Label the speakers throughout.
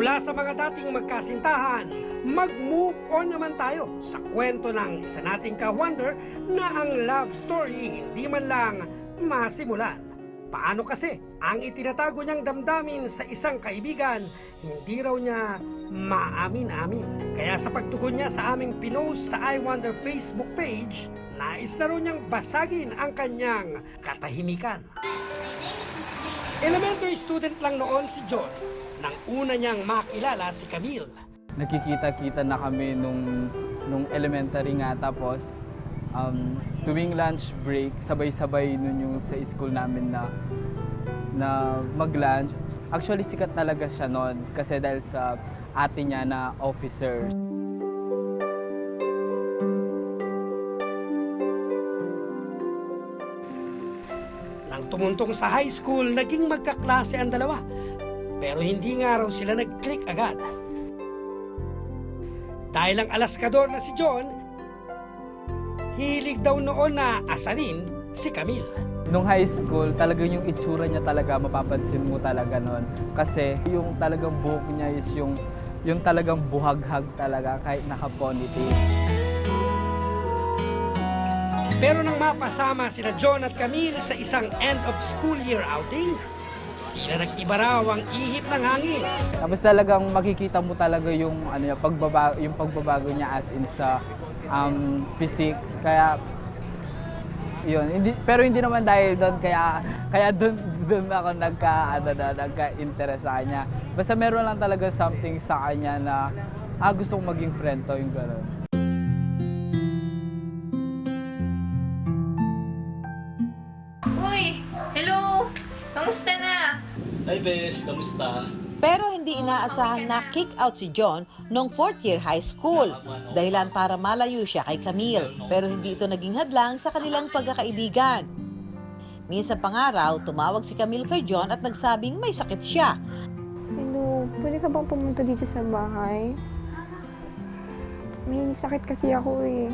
Speaker 1: Mula sa mga dating magkasintahan, mag-move on naman tayo sa kwento ng isa nating ka-wonder na ang love story hindi man lang masimulan. Paano kasi ang itinatago niyang damdamin sa isang kaibigan, hindi raw niya maamin-amin. Kaya sa pagtugon niya sa aming pinost sa I Wonder Facebook page, nais na raw niyang basagin ang kanyang katahimikan. Elementary student lang noon si John nang una niyang makilala si Camille.
Speaker 2: Nakikita-kita na kami nung elementary nga, tapos tuwing lunch break, sabay-sabay nun yung sa school namin na mag-lunch. Actually, sikat talaga siya noon kasi dahil sa ate niya na officer.
Speaker 1: Nang tumuntong sa high school, naging magkaklase ang dalawa. Pero hindi nga raw sila nag-click agad. Dahil ang alaskador na si John, hilig daw noon na asarin si Camille.
Speaker 2: Nung high school, talagang yung itsura niya talaga, mapapansin mo talaga noon. Kasi yung talagang buhok niya is yung talagang buhaghag talaga kahit naka-ponytail.
Speaker 1: Pero nang mapasama sina John at Camille sa isang end of school year outing, tila nag-iba raw ang ihip ng hangin.
Speaker 2: Tapos talagang makikita mo talaga yung pagbabago niya as in sa physique. Kaya yun, pero hindi naman dahil doon, kaya doon ako nagka-interest sa kanya. Basta meron lang talaga something sa kanya na gusto kong maging friend to, yung gano'n.
Speaker 3: Uy! Hello! Kamusta na?
Speaker 4: Hi Bes, kamusta?
Speaker 5: Pero hindi inaasahan na kick out si John noong 4th year high school. Dahilan para malayo siya kay Camille. Pero hindi ito naging hadlang sa kanilang pagkakaibigan. Minsan pang araw, tumawag si Camille kay John at nagsabing may sakit siya.
Speaker 6: Hello, pwede ka bang pumunta dito sa bahay? May sakit kasi ako eh.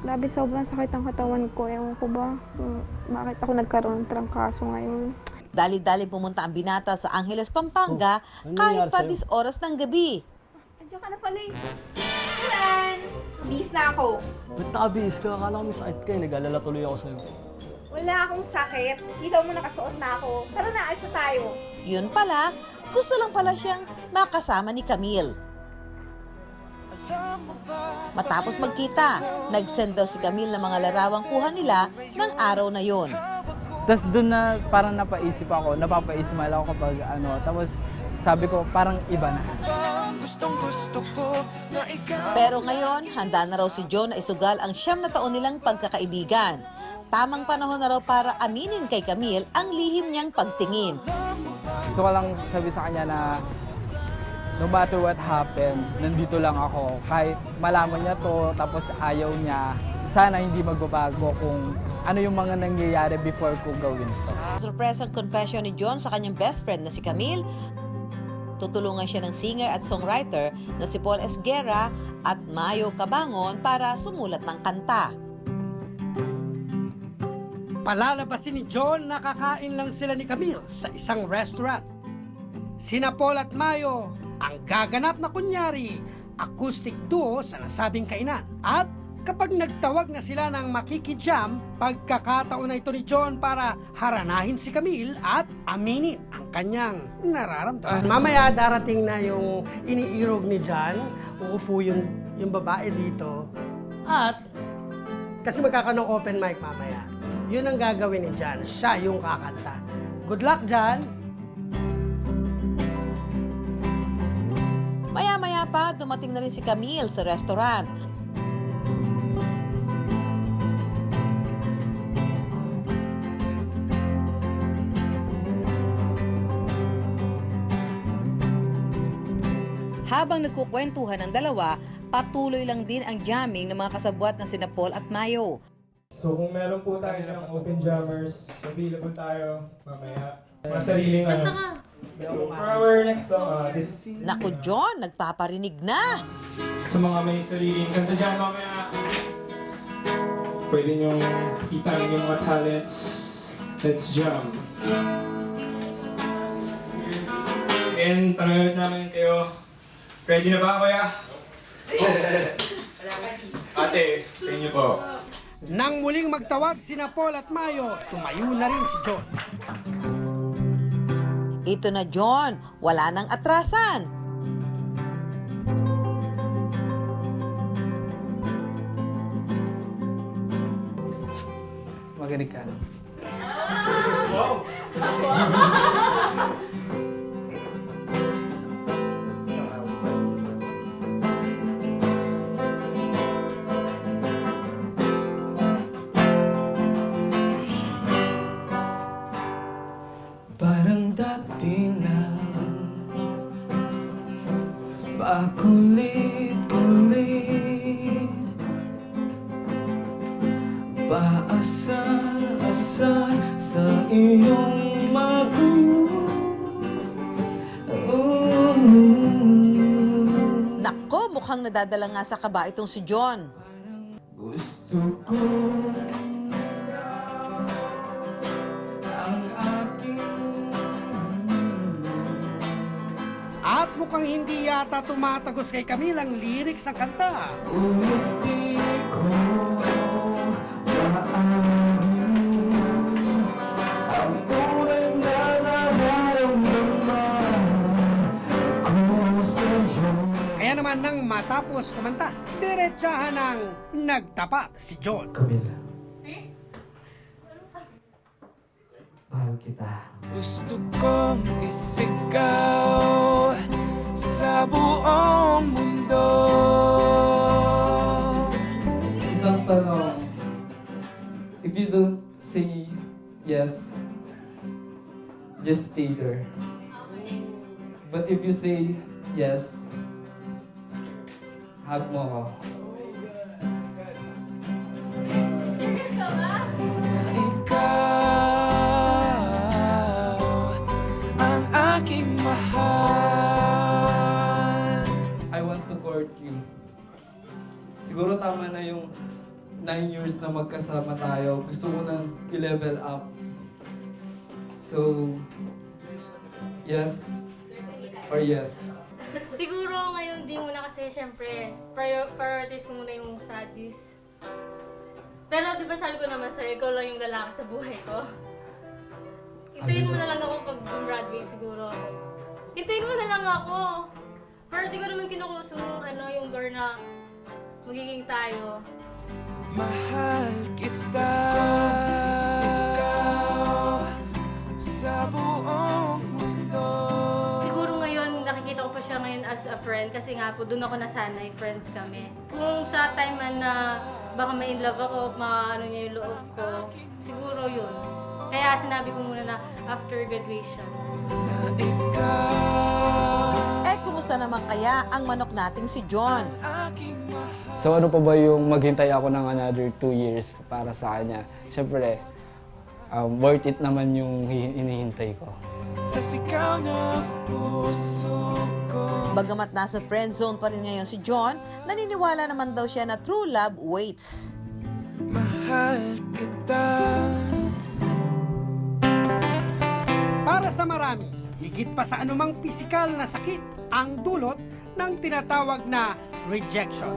Speaker 6: Grabe, sobrang sakit ang katawan ko. Ewan ko ba kung bakit ako nagkaroon ng trangkaso ngayon.
Speaker 5: Dali-dali pumunta ang binata sa Angeles, Pampanga kahit pa 10 oras ng gabi.
Speaker 6: Andiyan ka na pala eh. Alan! Bis na ako.
Speaker 4: Ba't nakabihis ka? Akala ko may sakit ka eh. Nag-alala tuloy ako sa'yo.
Speaker 6: Wala akong sakit. Kita mo nakasuot na ako. Tara na, alis na tayo.
Speaker 5: Yun pala, gusto lang pala siyang makasama ni Camille. Matapos magkita, nag-send daw si Camille ng mga larawang kuha nila ng araw na yon.
Speaker 2: Tapos doon na parang napapaisip ako kapag tapos sabi ko parang iba na.
Speaker 5: Pero ngayon, handa na raw si John na isugal ang 9 na taon nilang pagkakaibigan. Tamang panahon na raw para aminin kay Camille ang lihim niyang pagtingin.
Speaker 2: Gusto ko lang sabi sa kanya na no matter what happened, nandito lang ako. Kahit malaman niya to, tapos ayaw niya, sana hindi magbabago kung ano yung mga nangyayari before ko gawin to.
Speaker 5: Surprise ang confession ni John sa kanyang best friend na si Camille. Tutulungan siya ng singer at songwriter na si Paul Esguerra at Mayo Cabangon para sumulat ng kanta.
Speaker 1: Palalabasin ni John na kakain lang sila ni Camille sa isang restaurant. Sina Paul at Mayo ang gaganap na kunyari acoustic duo sa nasabing kainan. At kapag nagtawag na sila ng makikijam, pagkakataon na ito ni John para haranahin si Camille at aminin ang kanyang nararamdaman. Mamaya darating na yung iniirog ni John, uupo yung babae dito. At kasi magkakaroon ng open mic mamaya. Yun ang gagawin ni John, siya yung kakanta. Good luck, John!
Speaker 5: Maya-maya pa, dumating na rin si Camille sa restaurant. Habang nagkukwentuhan ang dalawa, patuloy lang din ang jamming ng mga kasabwat na sina Paul at Mayo.
Speaker 7: So kung meron po tayo ng open jammers, available tayo mamaya. Mga sariling So for our next song, this is...
Speaker 5: Naku John, nagpaparinig na!
Speaker 7: Sa mga may sariling kanta dyan mamaya, pwede nyo kita yung mga talents. Let's jam. again, tanongin namin kayo. Ready na ba, kuya? Ate, sa inyo po.
Speaker 1: Nang muling magtawag sina Paul at Mayo, tumayo na rin si John.
Speaker 5: Ito na John, wala nang atrasan.
Speaker 2: Magaling ka.
Speaker 4: Parang dati lang, pakulit-kulit, paasar-asar sa iyong magulo.
Speaker 5: Nako, mukhang nadadala nga sa kaba itong si John.
Speaker 4: Gusto ko ang aking
Speaker 1: At mukhang hindi yata tumatagos kay Camille ang lyrics ng kanta.
Speaker 4: Hindi ko maaaring ang tunay na nararamdaman ko sa'yo.
Speaker 1: Kaya naman nang matapos kumanta, diretsahan ng nagtapat si John.
Speaker 4: Camila. Mahal kita.
Speaker 8: Gusto kong isigaw sa buong mundo.
Speaker 2: Isang tanong. If you don't say yes, just stay there. But if you say yes, hug mo ako.
Speaker 8: Ikaw ang aking mahal.
Speaker 2: I want to court you. Siguro tama na yung 9 years na magkasama tayo. Gusto ko nang i-level up. So, yes or yes?
Speaker 9: Siguro ngayon di muna kasi syempre priorities ko muna yung studies. Pero di ba sabi ko naman sa'yo, ikaw lang yung lalaki sa buhay ko. Hintayin mo na lang ako pag graduate siguro ako. Hintayin mo na lang ako. Pero di ko naman kinuklose yung door na magiging tayo.
Speaker 8: Mahal kita. Isigaw sa buong mundo.
Speaker 9: Siguro ngayon, nakikita ko pa siya ngayon as a friend kasi nga po doon ako nasanay, friends kami. Kung sa time man na baka ma-in love ako, maano niya yung loob ko, siguro yun. Kaya sinabi ko muna na after graduation.
Speaker 5: Eh, kumusta naman kaya ang manok nating si John?
Speaker 2: So ano pa ba yung maghintay ako ng another 2 years para sa kanya? Siyempre, worth it naman yung hinihintay ko.
Speaker 8: Sa sigaw ng puso ko.
Speaker 5: Bagamat nasa friend zone pa rin ngayon si John, naniniwala naman daw siya na true love waits.
Speaker 8: Mahal kita.
Speaker 1: Para sa marami, higit pa sa anumang pisikal na sakit ang dulot ng tinatawag na rejection.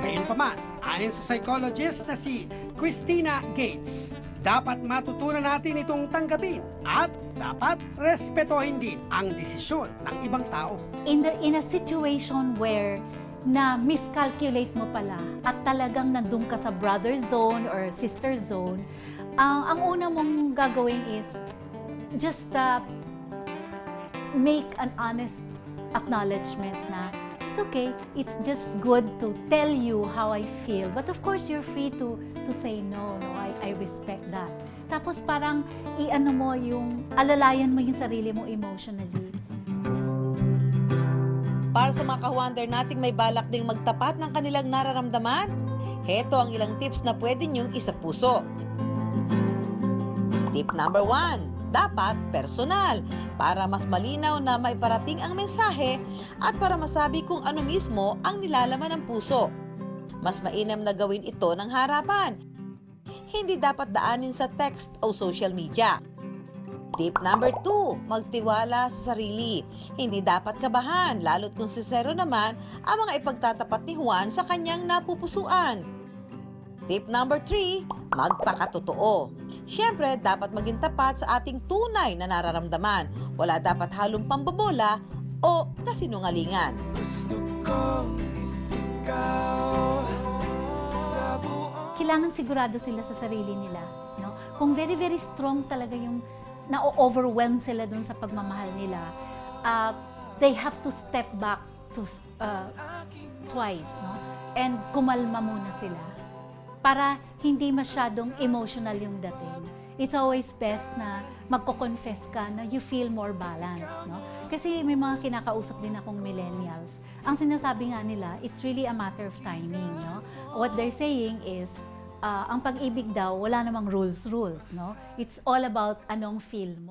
Speaker 1: Gayunpaman, ayon sa psychologist na si Christina Gates, dapat matutunan natin itong tanggapin at dapat respetuhin din ang desisyon ng ibang tao.
Speaker 10: In a situation where na miscalculate mo pala at talagang nandun ka sa brother zone or sister zone, ang una mong gagawin is just make an honest acknowledgement na it's okay, it's just good to tell you how I feel. But of course, you're free to say no, I respect that. Tapos parang i-ano mo yung, alalayan mo yung sarili mo emotionally.
Speaker 5: Para sa mga ka-wonder nating may balak ding magtapat ng kanilang nararamdaman, heto ang ilang tips na pwede niyong isapuso. Tip number 1. Dapat personal para mas malinaw na maiparating ang mensahe at para masabi kung ano mismo ang nilalaman ng puso. Mas mainam na gawin ito ng harapan. Hindi dapat daanin sa text o social media. Tip number 2, magtiwala sa sarili. Hindi dapat kabahan, lalo't kung sincero naman ang mga ipagtatapat ni Juan sa kanyang napupusuan. Tip number 3, magpakatotoo. Siyempre, dapat maging tapat sa ating tunay na nararamdaman. Wala dapat halong pambobola o kasinungalingan.
Speaker 8: Gusto kong isigaw sa buong
Speaker 10: Kailangan sigurado sila sa sarili nila, no? Kung very very strong talaga yung na-overwhelm sila dun sa pagmamahal nila, they have to step back to twice, no? And kumalma muna sila para hindi masyadong emotional yung dating. It's always best na magko-confess ka na you feel more balanced, no? Kasi may mga kinakausap din akong millennials. Ang sinasabi nga nila, it's really a matter of timing, no? What they're saying is, ang pag-ibig daw, wala namang rules, no? It's all about anong feel mo.